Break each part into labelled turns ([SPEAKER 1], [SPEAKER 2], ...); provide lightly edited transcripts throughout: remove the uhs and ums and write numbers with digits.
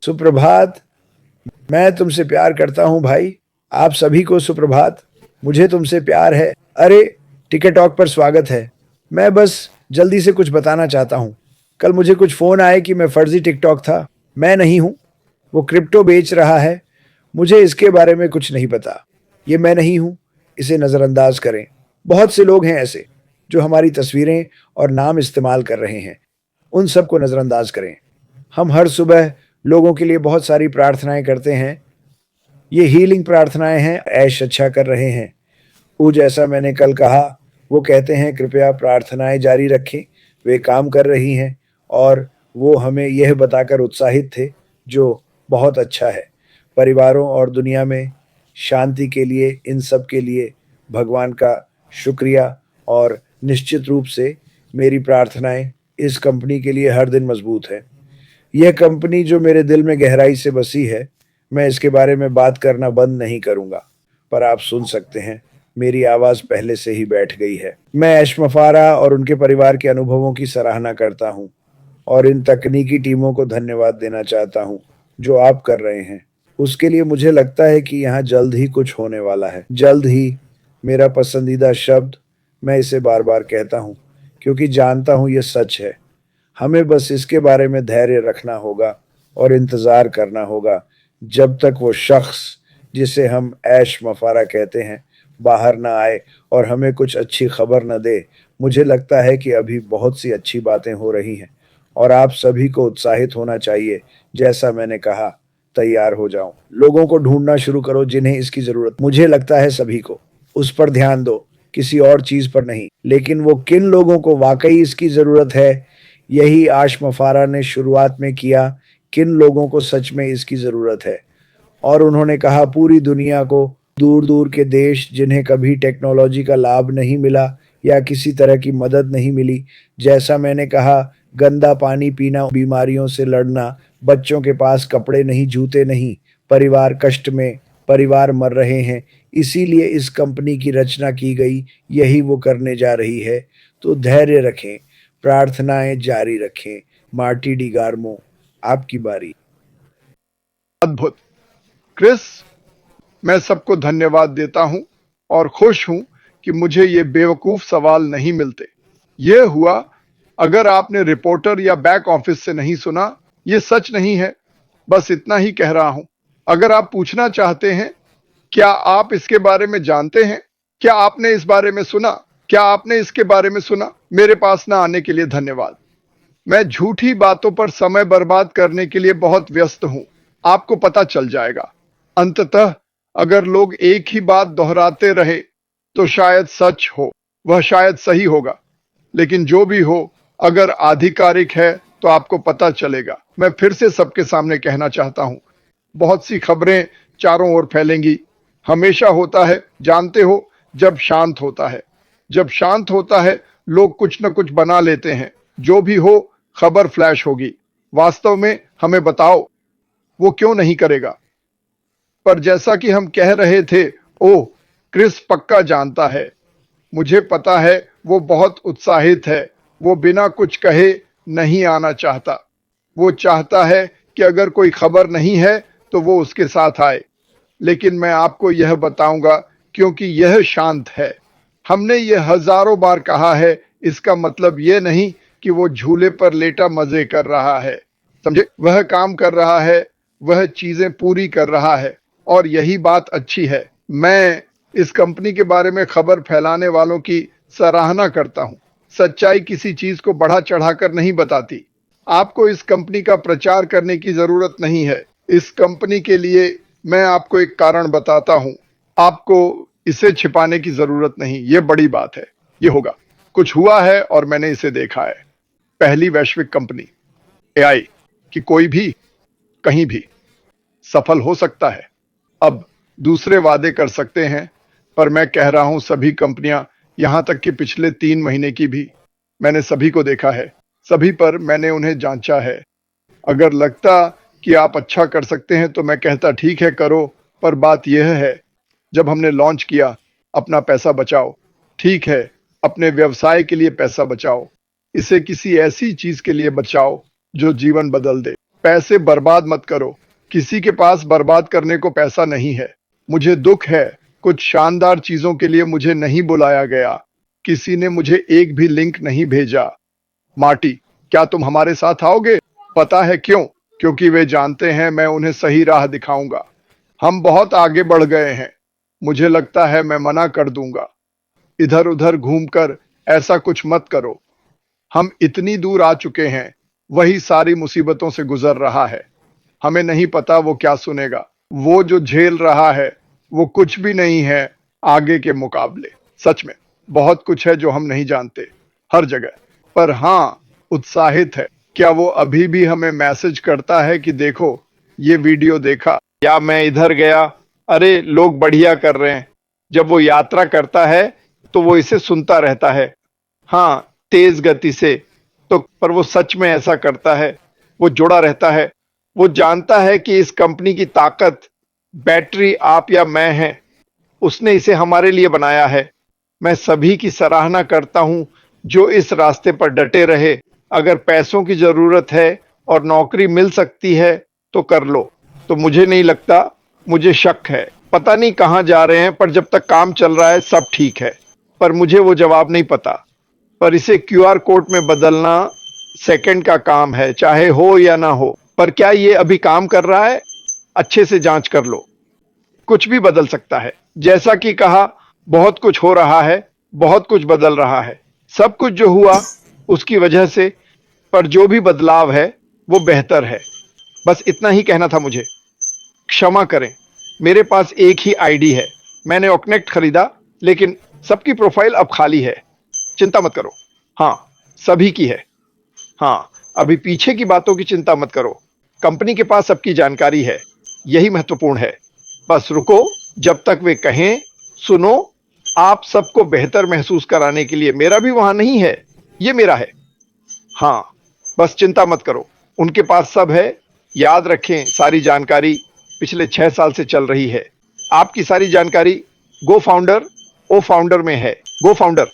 [SPEAKER 1] सुप्रभात। मैं तुमसे प्यार करता हूँ भाई। आप सभी को सुप्रभात। मुझे तुमसे प्यार है। अरे, टिकट टॉक पर स्वागत है। मैं बस जल्दी से कुछ बताना चाहता हूँ। कल मुझे कुछ फ़ोन आए कि मैं फर्जी टिकटॉक था। मैं नहीं हूँ। वो क्रिप्टो बेच रहा है। मुझे इसके बारे में कुछ नहीं पता। ये मैं नहीं हूँ। इसे नज़रअंदाज करें। बहुत से लोग हैं ऐसे, जो हमारी तस्वीरें और नाम इस्तेमाल कर रहे हैं। उन सबको नज़रअंदाज करें। हम हर सुबह लोगों के लिए बहुत सारी प्रार्थनाएँ करते हैं। ये हीलिंग प्रार्थनाएँ हैं, ऐश अच्छा कर रहे हैं। वो जैसा मैंने कल कहा, वो कहते हैं कृपया प्रार्थनाएँ जारी रखें। वे काम कर रही हैं और वो हमें यह बताकर उत्साहित थे, जो बहुत अच्छा है। परिवारों और दुनिया में शांति के लिए, इन सब के लिए भगवान का शुक्रिया और निश्चित रूप से मेरी प्रार्थनाएँ इस कंपनी के लिए हर दिन मज़बूत हैं। यह कंपनी जो मेरे दिल में गहराई से बसी है, मैं इसके बारे में बात करना बंद नहीं करूँगा, पर आप सुन सकते हैं, मेरी आवाज़ पहले से ही बैठ गई है। मैं ऐश मफारा और उनके परिवार के अनुभवों की सराहना करता हूँ और इन तकनीकी टीमों को धन्यवाद देना चाहता हूँ, जो आप कर रहे हैं। उसके लिए मुझे लगता है कि यहाँ जल्द ही कुछ होने वाला है। जल्द ही, मेरा पसंदीदा शब्द, मैं इसे बार-बार कहता हूँ, क्योंकि जानता हूँ ये सच है। हमें बस इसके बारे में धैर्य रखना होगा और इंतज़ार करना होगा, जब तक वो शख्स, जिसे हम ऐश मफ़ारा कहते हैं, बाहर ना आए और हमें कुछ अच्छी खबर ना दे। मुझे लगता है कि अभी बहुत सी अच्छी बातें हो रही हैं और आप सभी को उत्साहित होना चाहिए। जैसा मैंने कहा, तैयार हो जाओ। लोगों को ढूँढना शुरू करो जिन्हें इसकी ज़रूरत, मुझे लगता है सभी को। उस पर ध्यान दो, किसी और चीज़ पर नहीं। लेकिन वो किन लोगों को वाक़ई इसकी ज़रूरत है, यही आश मफारा ने शुरुआत में किया। किन लोगों को सच में इसकी ज़रूरत है। और उन्होंने कहा पूरी दुनिया को, दूर-दूर के देश जिन्हें कभी टेक्नोलॉजी का लाभ नहीं मिला या किसी तरह की मदद नहीं मिली। जैसा मैंने कहा, गंदा पानी पीना, बीमारियों से लड़ना, बच्चों के पास कपड़े नहीं, जूते नहीं, परिवार कष्ट में, परिवार मर रहे हैं। इसीलिए इस कंपनी की रचना की गई, यही वो करने जा रही है। तो धैर्य रखें, प्रार्थनाएँ जारी रखें। मार्टी डी गार्मो, आपकी बारी।
[SPEAKER 2] अद्भुत। क्रिस, मैं सबको धन्यवाद देता हूं और खुश हूं कि मुझे ये बेवकूफ सवाल नहीं मिलते। ये हुआ, अगर आपने रिपोर्टर या बैक ऑफिस से नहीं सुना, ये सच नहीं है। बस इतना ही कह रहा हूं। अगर आप पूछना चाहते हैं, क्या आप इसके बारे में जानते हैं? क्या आपने इस बारे में सुना? क्या आपने इसके बारे में सुना? मेरे पास ना आने के लिए धन्यवाद। मैं झूठी बातों पर समय बर्बाद करने के लिए बहुत व्यस्त हूं। आपको पता चल जाएगा। अंततः अगर लोग एक ही बात दोहराते रहे तो शायद सच हो, वह शायद सही होगा। लेकिन जो भी हो, अगर आधिकारिक है तो आपको पता चलेगा। मैं फिर से सबके सामने कहना चाहता हूं, बहुत सी खबरें चारों ओर फैलेंगी। हमेशा होता है, जानते हो, जब शांत होता है। जब शांत होता है, लोग कुछ न कुछ बना लेते हैं। जो भी हो, खबर फ्लैश होगी। वास्तव में हमें बताओ, वो क्यों नहीं करेगा? पर जैसा कि हम कह रहे थे, ओह, क्रिस पक्का जानता है। मुझे पता है, वो बहुत उत्साहित है। वो बिना कुछ कहे नहीं आना चाहता। वो चाहता है कि अगर कोई खबर नहीं है तो वो उसके साथ आए। लेकिन मैं आपको यह बताऊंगा, क्योंकि यह शांत है। हमने यह हजारों बार कहा है, इसका मतलब यह नहीं कि वो झूले पर लेटा मजे कर रहा है। समझे? वह काम कर रहा है, वह चीजें पूरी कर रहा है और यही बात अच्छी है। मैं इस कंपनी के बारे में खबर फैलाने वालों की सराहना करता हूं। सच्चाई किसी चीज को बढ़ा चढ़ाकर नहीं बताती। आपको इस कंपनी का प्रचार करने की जरूरत नहीं है। इस कंपनी के लिए मैं आपको एक कारण बताता हूं। आपको इसे छिपाने की जरूरत नहीं। यह बड़ी बात है। ये होगा। कुछ हुआ है और मैंने इसे देखा है। पहली वैश्विक कंपनी, एआई, कि कोई भी कहीं भी सफल हो सकता है। अब दूसरे वादे कर सकते हैं, पर मैं कह रहा हूं सभी कंपनियां, यहां तक कि पिछले 3 महीने की भी, मैंने सभी को देखा है। सभी पर मैंने उन्हें जांचा है। अगर लगता कि आप अच्छा कर सकते हैं तो मैं कहता ठीक है, करो। पर बात यह है, जब हमने लॉन्च किया, अपना पैसा बचाओ। ठीक है, अपने व्यवसाय के लिए पैसा बचाओ। इसे किसी ऐसी चीज के लिए बचाओ जो जीवन बदल दे। पैसे बर्बाद मत करो। किसी के पास बर्बाद करने को पैसा नहीं है। मुझे दुख है, कुछ शानदार चीजों के लिए मुझे नहीं बुलाया गया। किसी ने मुझे एक भी लिंक नहीं भेजा। मार्टी, क्या तुम हमारे साथ आओगे? पता है क्यों? क्योंकि वे जानते हैं मैं उन्हें सही राह दिखाऊंगा। हम बहुत आगे बढ़ गए हैं। मुझे लगता है मैं मना कर दूंगा। इधर-उधर घूमकर ऐसा कुछ मत करो। हम इतनी दूर आ चुके हैं, वही सारी मुसीबतों से गुजर रहा है। हमें नहीं पता वो क्या सुनेगा। वो जो झेल रहा है, वो कुछ भी नहीं है आगे के मुकाबले। सच में, बहुत कुछ है जो हम नहीं जानते, हर जगह। पर हाँ, उत्साहित है। क्या वो अभी भी हमें मैसेज करता है कि देखो, ये वीडियो देखा, या मैं इधर गया, अरे लोग बढ़िया कर रहे हैं। जब वो यात्रा करता है, तो वो इसे सुनता रहता है। हाँ, तेज गति से। तो पर वो सच में ऐसा करता है। वो जुड़ा रहता है। वो जानता है कि इस कंपनी की ताकत, बैटरी आप या मैं हैं। उसने इसे हमारे लिए बनाया है। मैं सभी की सराहना करता हूं जो इस रास्ते पर डटे रहे। अगर पैसों की जरूरत है और नौकरी मिल सकती है तो कर लो। तो मुझे नहीं लगता, मुझे शक है। पता नहीं कहां जा रहे हैं, पर जब तक काम चल रहा है सब ठीक है। पर मुझे वो जवाब नहीं पता। पर इसे क्यूआर कोड में बदलना सेकंड का काम है, चाहे हो या ना हो। पर क्या ये अभी काम कर रहा है? अच्छे से जांच कर लो। कुछ भी बदल सकता है। जैसा कि कहा, बहुत कुछ हो रहा है, बहुत कुछ बदल रहा है। सब कुछ जो हुआ उसकी वजह से, पर जो भी बदलाव है वो बेहतर है। बस इतना ही कहना था मुझे। क्षमा करें, मेरे पास एक ही आईडी है। मैंने ऑकनेक्ट खरीदा, लेकिन सबकी प्रोफाइल अब खाली है। चिंता मत करो। हाँ, सभी की है। हाँ, अभी पीछे की बातों की चिंता मत करो। कंपनी के पास सबकी जानकारी है। यही महत्वपूर्ण है। बस रुको जब तक वे कहें। सुनो, आप सबको बेहतर महसूस कराने के लिए मेरा भी वहां नहीं है, ये मेरा है। हाँ, बस चिंता मत करो। उनके पास सब है। याद रखें, सारी जानकारी पिछले 6 साल से चल रही है। आपकी सारी जानकारी गो फाउंडर ओ फाउंडर में है। गो फाउंडर,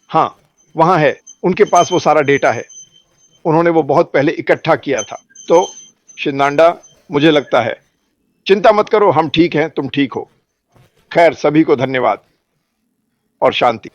[SPEAKER 2] हाँ, वहां है। उनके पास वो सारा डेटा है। उन्होंने वो बहुत पहले इकट्ठा किया था। तो शिंदांडा, मुझे लगता है। चिंता मत करो, हम ठीक हैं, तुम ठीक हो। खैर, सभी को धन्यवाद और शांति।